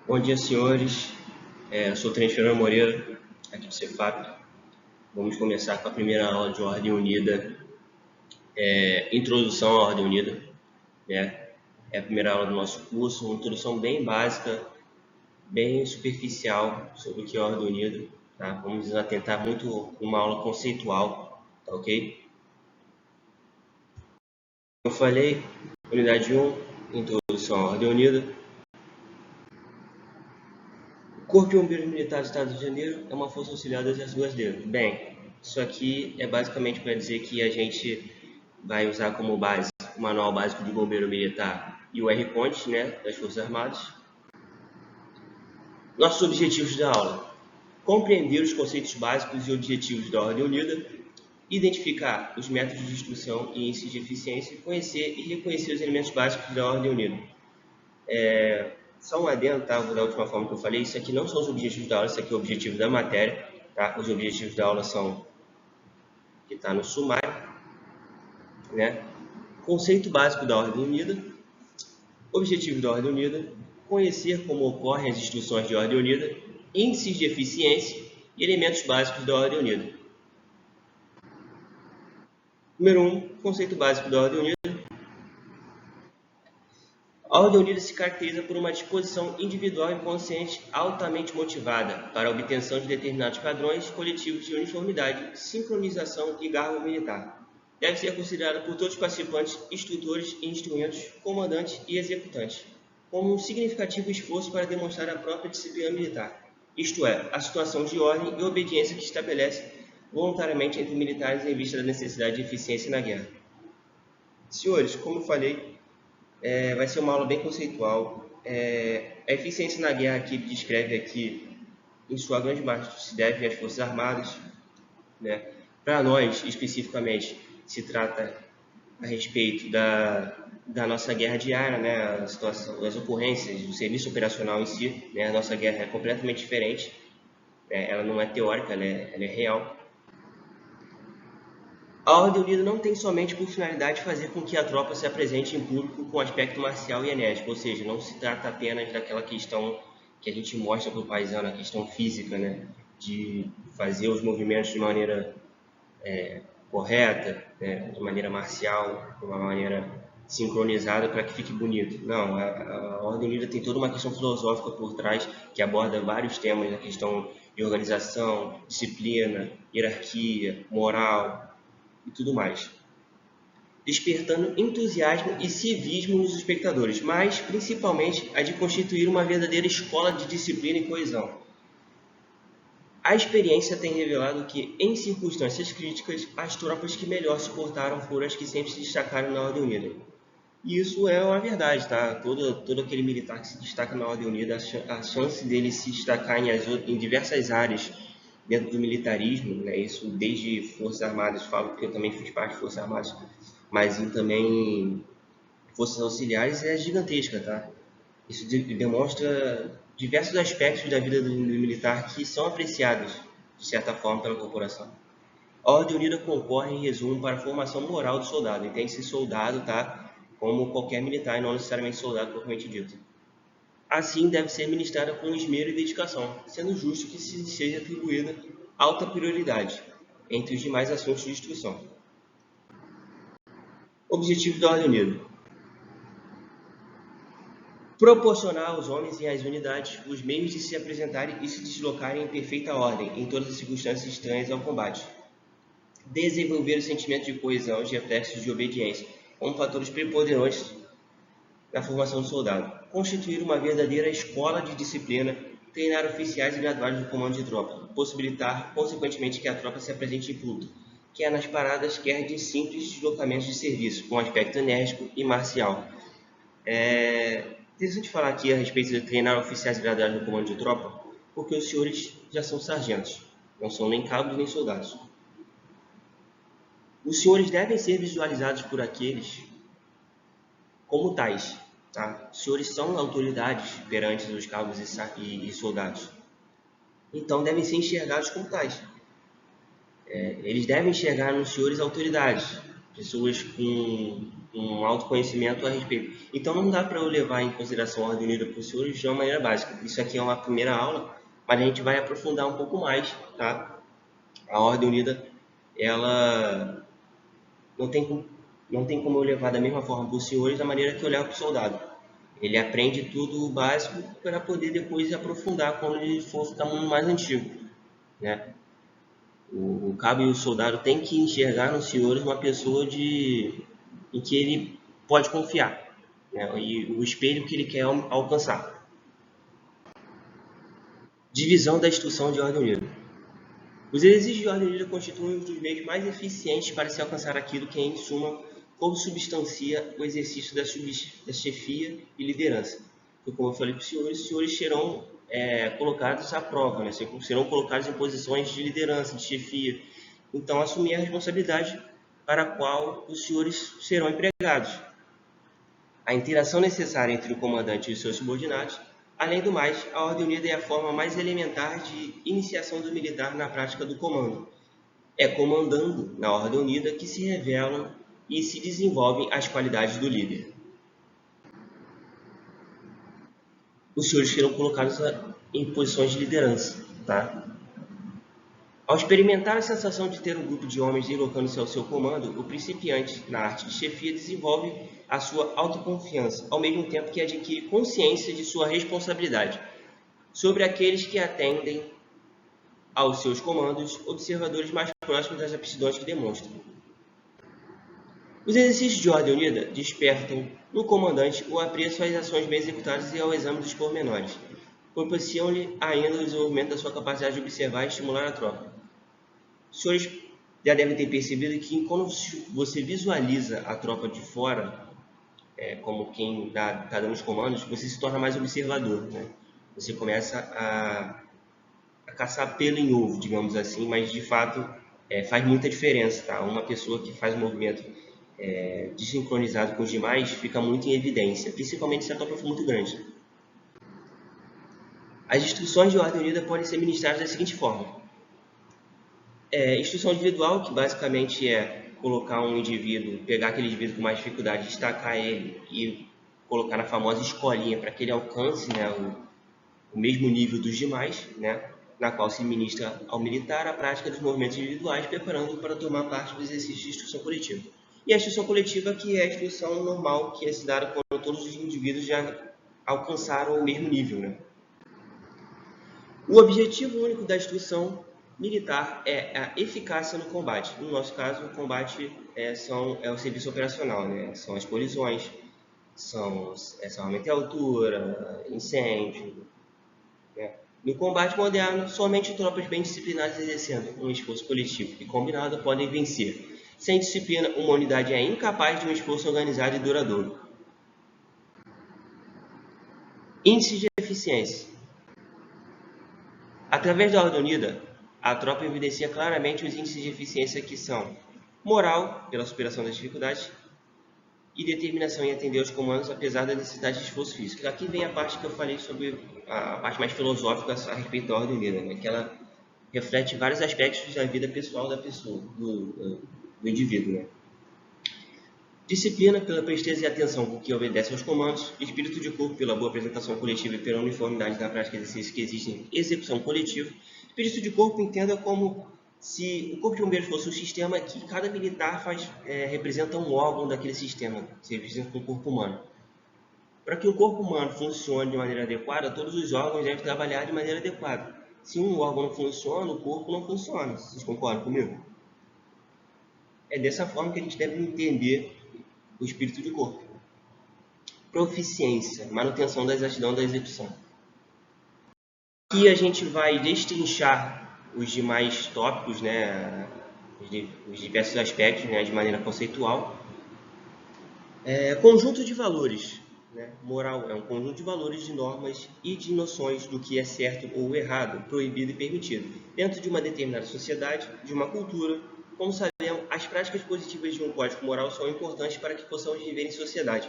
Bom dia, senhores. Eu sou o Tenente Fernando Moreira, aqui do Cefap. Vamos começar com a primeira aula de Ordem Unida, Introdução à Ordem Unida. Né? É a primeira aula do nosso curso, uma introdução bem básica, bem superficial sobre o que é a Ordem Unida. Tá? Vamos nos atentar muito a uma aula conceitual, tá ok? Como eu falei, unidade 1, Introdução à Ordem Unida. O Corpo de Bombeiros Militar do Estado do Rio de Janeiro é uma força auxiliar do Exército Brasileiro. Bem, isso aqui é basicamente para dizer que a gente vai usar como base o Manual Básico de Bombeiro Militar e o R-Conte, né, das Forças Armadas. Nossos objetivos da aula: compreender os conceitos básicos e objetivos da Ordem Unida, identificar os métodos de instrução e índices de eficiência, conhecer e reconhecer os elementos básicos da Ordem Unida. Só um adendo, tá? Da última forma que eu falei, isso aqui não são os objetivos da aula, isso aqui é o objetivo da matéria, tá? Os objetivos da aula são que está no sumário, né? Conceito básico da Ordem Unida, objetivo da Ordem Unida, conhecer como ocorrem as instruções de Ordem Unida, índices de eficiência e elementos básicos da Ordem Unida. Número 1, conceito básico da Ordem Unida. A Ordem Unida se caracteriza por uma disposição individual e consciente altamente motivada para a obtenção de determinados padrões coletivos de uniformidade, sincronização e garbo militar. Deve ser considerada por todos os participantes, instrutores e instrumentos, comandantes e executantes, como um significativo esforço para demonstrar a própria disciplina militar, isto é, a situação de ordem e obediência que estabelece voluntariamente entre militares em vista da necessidade de eficiência na guerra. Senhores, como eu falei, vai ser uma aula bem conceitual. A eficiência na guerra que ele descreve aqui, em sua grande parte, se deve às Forças Armadas. Né? Para nós, especificamente, se trata a respeito da nossa guerra diária, né? A situação, as ocorrências do serviço operacional em si. Né? A nossa guerra é completamente diferente. Né? Ela não é teórica, ela é real. A Ordem Unida não tem somente por finalidade fazer com que a tropa se apresente em público com aspecto marcial e enérgico, ou seja, não se trata apenas daquela questão que a gente mostra para o paisano, a questão física, né? De fazer os movimentos de maneira correta, né? De maneira marcial, de uma maneira sincronizada para que fique bonito. Não, a Ordem Unida tem toda uma questão filosófica por trás que aborda vários temas, a questão de organização, disciplina, hierarquia, moral, e tudo mais, despertando entusiasmo e civismo nos espectadores, mas principalmente a de constituir uma verdadeira escola de disciplina e coesão. A experiência tem revelado que, em circunstâncias críticas, as tropas que melhor se portaram foram as que sempre se destacaram na Ordem Unida. E isso é uma verdade, tá? Todo aquele militar que se destaca na Ordem Unida, a chance dele se destacar em diversas áreas dentro do militarismo, né? Isso desde Forças Armadas, falo porque eu também fiz parte de Forças Armadas, mas também Forças Auxiliares é gigantesca, tá? Isso demonstra diversos aspectos da vida do militar que são apreciados, de certa forma, pela corporação. A Ordem Unida concorre, em resumo, para a formação moral do soldado. Entende-se soldado, tá? Como qualquer militar e não necessariamente soldado propriamente dito. Assim, deve ser ministrada com esmero e dedicação, sendo justo que se seja atribuída alta prioridade entre os demais assuntos de instrução. Objetivo da Ordem Unida: proporcionar aos homens e às unidades os meios de se apresentarem e se deslocarem em perfeita ordem em todas as circunstâncias estranhas ao combate. Desenvolver o sentimento de coesão e reflexos de obediência como fatores preponderantes na formação do soldado. Constituir uma verdadeira escola de disciplina, treinar oficiais e graduados do comando de tropa, possibilitar, consequentemente, que a tropa se apresente em público, quer nas paradas, quer de simples deslocamentos de serviço, com aspecto enérgico e marcial. Interessante falar aqui a respeito de treinar oficiais graduados no comando de tropa, porque os senhores já são sargentos, não são nem cabos nem soldados. Os senhores devem ser visualizados por aqueles como tais. Tá? Os senhores são autoridades perante os cabos e soldados. Então devem ser enxergados como tais. Eles devem enxergar nos senhores autoridades. pessoas com um autoconhecimento a respeito. Então não dá para eu levar em consideração a Ordem Unida para os senhores de uma maneira básica. Isso aqui é uma primeira aula, mas a gente vai aprofundar um pouco mais, tá? A Ordem Unida, ela não tem, não tem como eu levar da mesma forma para os senhores da maneira que eu levo para o soldado. Ele aprende tudo o básico para poder depois aprofundar quando ele for ficar mais antigo, né? O cabo e o soldado têm que enxergar nos senhores uma pessoa em que ele pode confiar, né? E o espelho que ele quer alcançar. Divisão da instrução de ordem unida. Os exercícios de ordem unida constituem um dos meios mais eficientes para se alcançar aquilo que, em suma, consubstancia o exercício da chefia e liderança. Porque, como eu falei para os senhores serão colocados à prova, né? Serão colocados em posições de liderança, de chefia. Então, assumir a responsabilidade para a qual os senhores serão empregados. A interação necessária entre o comandante e os seus subordinados. Além do mais, a ordem unida é a forma mais elementar de iniciação do militar na prática do comando. É comandando na ordem unida que se revelam e se desenvolvem as qualidades do líder. Os senhores serão colocados em posições de liderança, tá? Ao experimentar a sensação de ter um grupo de homens deslocando-se ao seu comando, o principiante na arte de chefia desenvolve a sua autoconfiança, ao mesmo tempo que adquire consciência de sua responsabilidade sobre aqueles que atendem aos seus comandos, observadores mais próximos das aptidões que demonstram. Os exercícios de ordem unida despertam no comandante o apreço às ações bem executadas e ao exame dos pormenores. Propiciam-lhe ainda o desenvolvimento da sua capacidade de observar e estimular a tropa. Os senhores já devem ter percebido que quando você visualiza a tropa de fora, como quem está dando os comandos, você se torna mais observador, né? Você começa a caçar pelo em ovo, digamos assim, mas de fato faz muita diferença, tá? Uma pessoa que faz um movimento desincronizado com os demais fica muito em evidência, principalmente se a tropa for muito grande. As instruções de ordem unida podem ser ministradas da seguinte forma. Instrução individual, que basicamente é colocar um indivíduo, pegar aquele indivíduo com mais dificuldade, destacar ele e colocar na famosa escolinha para que ele alcance, né, o mesmo nível dos demais, né, na qual se ministra ao militar a prática dos movimentos individuais, preparando para tomar parte do exercício de instrução coletiva. E a instrução coletiva, que é a instrução normal que é se dada quando todos os indivíduos já alcançaram o mesmo nível, né? O objetivo único da instrução militar é a eficácia no combate. No nosso caso, o combate é o serviço operacional, né? São as colisões, são armamento em altura, incêndio, né? No combate moderno, somente tropas bem disciplinadas exercendo um esforço coletivo e combinado podem vencer. Sem disciplina, uma unidade é incapaz de um esforço organizado e duradouro. Índice de eficiência. Através da ordem unida, a tropa evidencia claramente os índices de eficiência que são moral, pela superação das dificuldades, e determinação em atender aos comandos, apesar da necessidade de esforço físico. Aqui vem a parte que eu falei sobre a parte mais filosófica a respeito da ordem unida, né? Que ela reflete vários aspectos da vida pessoal da pessoa, do indivíduo, né? Disciplina pela presteza e atenção com que obedece aos comandos, espírito de corpo pela boa apresentação coletiva e pela uniformidade na prática de exercícios que existem execução coletiva. Espírito de corpo entenda como se o Corpo de Bombeiros fosse um sistema que cada militar representa um órgão daquele sistema, se representa com o corpo humano. Para que o corpo humano funcione de maneira adequada, todos os órgãos devem trabalhar de maneira adequada. Se um órgão não funciona, o corpo não funciona. Vocês concordam comigo? É dessa forma que a gente deve entender o espírito de corpo. Proficiência, manutenção da exatidão da execução. Aqui a gente vai destrinchar os demais tópicos, né, os diversos aspectos, né, de maneira conceitual. Conjunto de valores. Né? Moral é um conjunto de valores, de normas e de noções do que é certo ou errado, proibido e permitido, dentro de uma determinada sociedade, de uma cultura. Como sabemos, as práticas positivas de um código moral são importantes para que possamos viver em sociedade,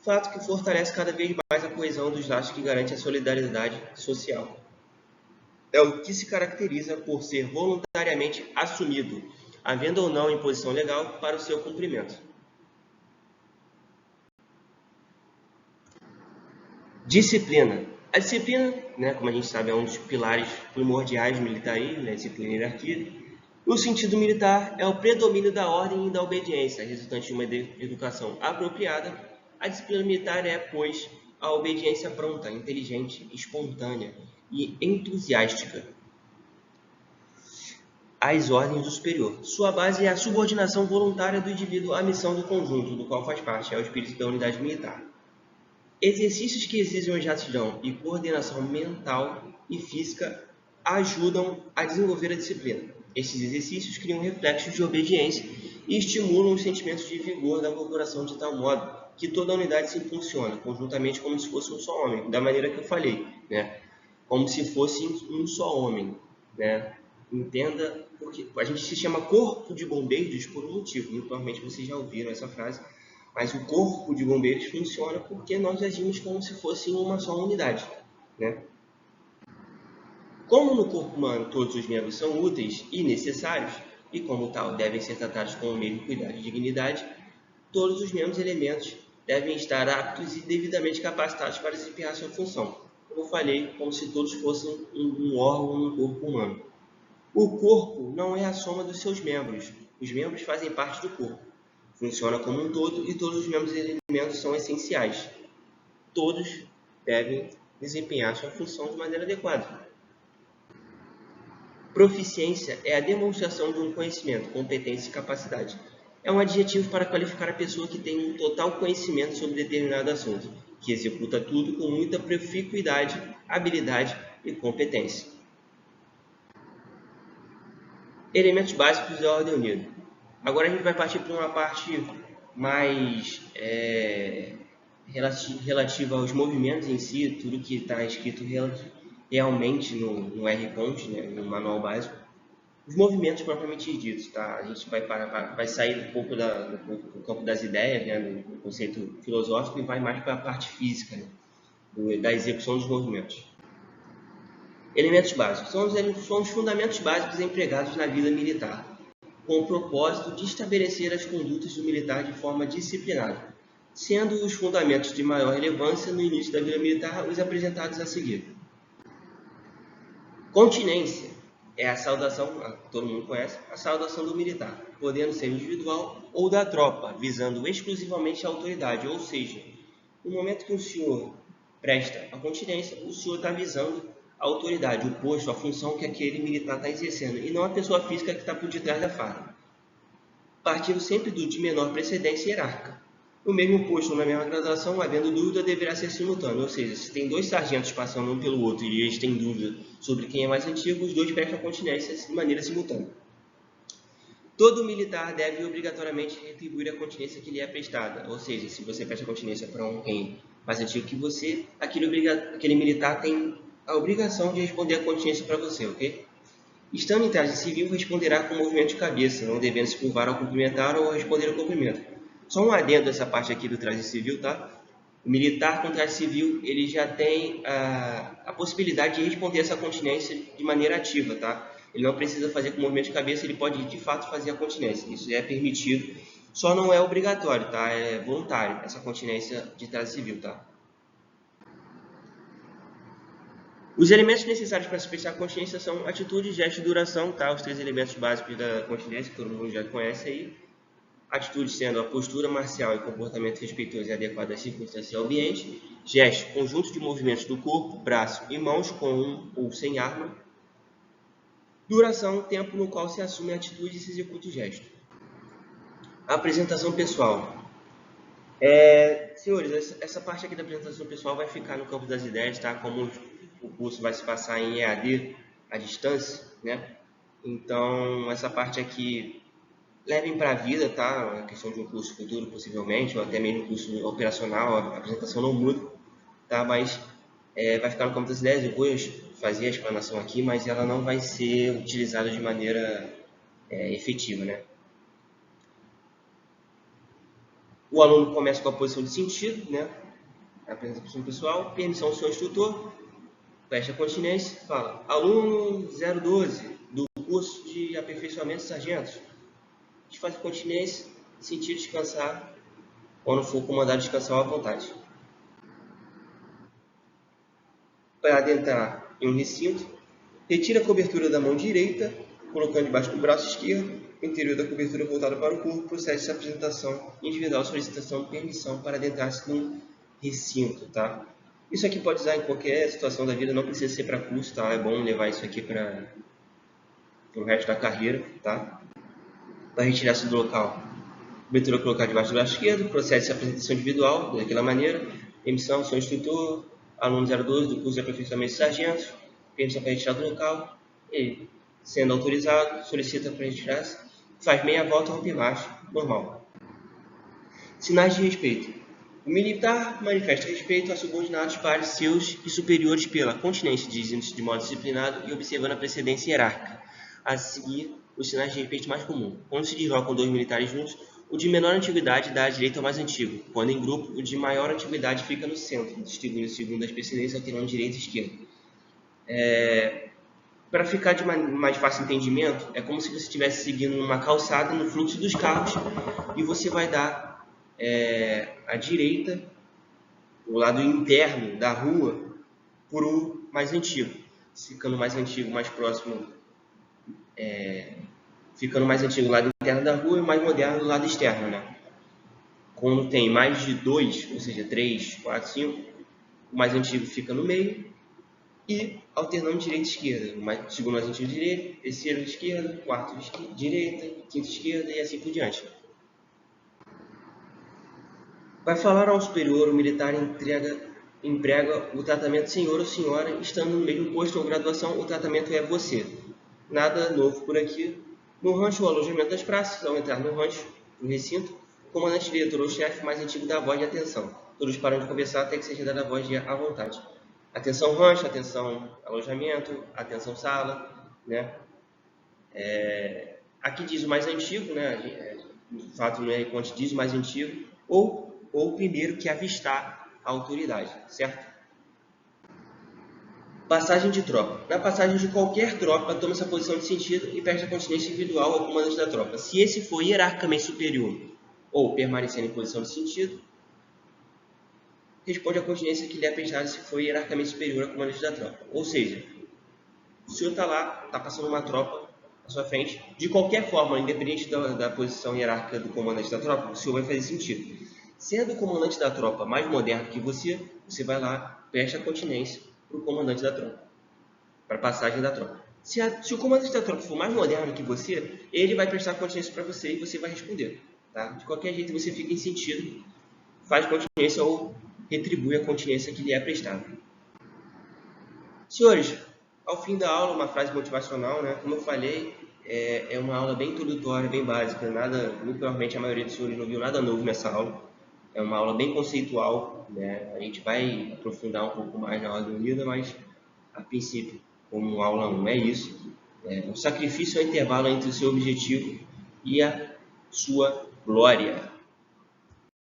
fato que fortalece cada vez mais a coesão dos laços que garante a solidariedade social. É o que se caracteriza por ser voluntariamente assumido, havendo ou não imposição legal para o seu cumprimento. Disciplina. A disciplina, né, como a gente sabe, é um dos pilares primordiais do militarismo, né, disciplina e hierarquia. No sentido militar, é o predomínio da ordem e da obediência, resultante de uma educação apropriada. A disciplina militar é, pois, a obediência pronta, inteligente, espontânea e entusiástica às ordens do superior. Sua base é a subordinação voluntária do indivíduo à missão do conjunto, do qual faz parte, é o espírito da unidade militar. Exercícios que exigem exatidão e coordenação mental e física ajudam a desenvolver a disciplina. Estes exercícios criam reflexos de obediência e estimulam os sentimentos de vigor da corporação de tal modo que toda a unidade se impulsiona conjuntamente como se fosse um só homem, da maneira que eu falei, né? Como se fosse um só homem, né? Entenda, porque a gente se chama corpo de bombeiros por um motivo, muito provavelmente vocês já ouviram essa frase, mas o corpo de bombeiros funciona porque nós agimos como se fosse uma só unidade, né? Como no corpo humano todos os membros são úteis e necessários, e como tal devem ser tratados com o mesmo cuidado e dignidade, todos os membros e elementos devem estar aptos e devidamente capacitados para desempenhar sua função. Como eu falei, como se todos fossem um órgão no corpo humano. O corpo não é a soma dos seus membros. Os membros fazem parte do corpo. Funciona como um todo e todos os membros e elementos são essenciais. Todos devem desempenhar sua função de maneira adequada. Proficiência é a demonstração de um conhecimento, competência e capacidade. É um adjetivo para qualificar a pessoa que tem um total conhecimento sobre determinado assunto, que executa tudo com muita proficuidade, habilidade e competência. Elementos básicos da ordem unida. Agora a gente vai partir para uma parte mais relativa aos movimentos em si, tudo que está escrito realmente no R-Cont, né, no manual básico. Os movimentos propriamente ditos, tá? A gente vai sair um pouco do campo das ideias, né, do conceito filosófico, e vai mais para a parte física, né, da execução dos movimentos. Elementos básicos. São os fundamentos básicos empregados na vida militar, com o propósito de estabelecer as condutas do militar de forma disciplinada, sendo os fundamentos de maior relevância no início da vida militar os apresentados a seguir. Continência é a saudação, todo mundo conhece, a saudação do militar, podendo ser individual ou da tropa, visando exclusivamente a autoridade, ou seja, no momento que o senhor presta a continência, o senhor está visando a autoridade, o posto, a função que aquele militar está exercendo, e não a pessoa física que está por detrás da farda. Partindo sempre do de menor precedência hierárquica. No mesmo posto ou na mesma graduação, havendo dúvida, deverá ser simultâneo, ou seja, se tem dois sargentos passando um pelo outro e eles têm dúvida sobre quem é mais antigo, os dois prestam continência de maneira simultânea. Todo militar deve obrigatoriamente retribuir a continência que lhe é prestada, ou seja, se você presta continência para alguém mais antigo que você, aquele militar tem a obrigação de responder a continência para você, ok? Estando em traje civil, responderá com movimento de cabeça, não devendo se curvar ao cumprimentar ou ao responder ao cumprimento. Só um adendo essa parte aqui do traje civil, tá? O militar com traje civil, ele já tem a possibilidade de responder essa continência de maneira ativa, tá? Ele não precisa fazer com movimento de cabeça, ele pode de fato fazer a continência. Isso é permitido, só não é obrigatório, tá? É voluntário essa continência de traje civil, tá? Os elementos necessários para se prestar continência são atitude, gesto e duração, tá? Os três elementos básicos da continência, que todo mundo já conhece aí. Atitude sendo a postura marcial e comportamento respeitoso e adequado às circunstâncias e ao ambiente. Gesto, conjunto de movimentos do corpo, braço e mãos com ou sem arma. Duração, tempo no qual se assume a atitude e se executa o gesto. Apresentação pessoal. Senhores, essa parte aqui da apresentação pessoal vai ficar no campo das ideias, tá? Como o curso vai se passar em EAD, à distância, né? Então, essa parte aqui, levem para a vida, tá? A questão de um curso futuro, possivelmente, ou até mesmo um curso operacional, a apresentação não muda, tá? Mas vai ficar no campo das ideias, eu vou fazer a explanação aqui, mas ela não vai ser utilizada de maneira efetiva, né? O aluno começa com a posição de sentido, né? A apresentação pessoal, permissão ao seu instrutor, presta continência, fala, aluno 012 do curso de aperfeiçoamento de sargentos, de fazer continência, sentir descansar, quando for comandado descansar à vontade. Para adentrar em um recinto, retire a cobertura da mão direita, colocando debaixo do braço esquerdo, o interior da cobertura voltado para o corpo, procede essa apresentação individual, solicitação de permissão para adentrar-se num recinto, tá? Isso aqui pode usar em qualquer situação da vida, não precisa ser para curso, tá? É bom levar isso aqui para o resto da carreira, tá? Para retirar-se do local, cobertura colocar debaixo do braço esquerdo, procede essa apresentação individual, daquela maneira, emissão, sou instrutor, aluno 02 do curso de aperfeiçoamento de sargentos, permissão para retirar do local, ele, sendo autorizado, solicita para retirar-se, faz meia volta rompe marcha, normal. Sinais de respeito. O militar manifesta respeito a subordinados, pares, seus e superiores pela continência, dirigindo-se de modo disciplinado e observando a precedência hierárquica. A seguir, os sinais de respeito mais comuns. Quando se deslocam dois militares juntos, o de menor antiguidade dá direito ao mais antigo. Quando em grupo, o de maior antiguidade fica no centro, distribuindo segundo as precedências, alternando direita e esquerda. Para ficar de mais fácil entendimento, é como se você estivesse seguindo uma calçada no fluxo dos carros e você vai dar à direita, o lado interno da rua, por o mais antigo. Ficando mais antigo, mais próximo, ficando mais antigo o lado interno da rua e mais moderno do lado externo, né? Quando tem mais de dois, ou seja, 3, 4, 5, o mais antigo fica no meio e alternando direita e esquerda. O segundo mais antigo direita, terceiro esquerda, quarto direita, quinto esquerda e assim por diante. Vai falar ao superior, o militar emprega o tratamento senhor ou senhora, estando no mesmo posto ou graduação, o tratamento é você. Nada novo por aqui. No rancho, o alojamento das praças, ao entrar no rancho, no recinto, o comandante, diretor ou chefe mais antigo dá a voz de atenção. Todos param de conversar até que seja dada a voz de à vontade. Atenção rancho, atenção alojamento, atenção sala, né? Aqui diz o mais antigo, né? De fato, não é quanto diz o mais antigo, ou o primeiro que avistar a autoridade, certo? Passagem de tropa. Na passagem de qualquer tropa, toma essa posição de sentido e presta continência individual ao comandante da tropa. Se esse for hierarquicamente superior ou permanecendo em posição de sentido, responde a continência que lhe é prestada se for hierarquicamente superior ao comandante da tropa. Ou seja, o senhor está lá, está passando uma tropa à sua frente, de qualquer forma, independente da posição hierárquica do comandante da tropa, o senhor vai fazer sentido. Sendo o comandante da tropa mais moderno que você vai lá, presta continência para o comandante da tropa, para a passagem da tropa. Se o comandante da tropa for mais moderno que você, ele vai prestar continência para você e você vai responder. Tá? De qualquer jeito, você fica em sentido, faz continência ou retribui a continência que lhe é prestada. Senhores, ao fim da aula, uma frase motivacional, né? Como eu falei, é uma aula bem introdutória, bem básica. Muito provavelmente a maioria dos senhores não viu nada novo nessa aula. É uma aula bem conceitual, né? A gente vai aprofundar um pouco mais na aula de unida, mas a princípio, como aula 1 é isso. O sacrifício é o intervalo entre o seu objetivo e a sua glória.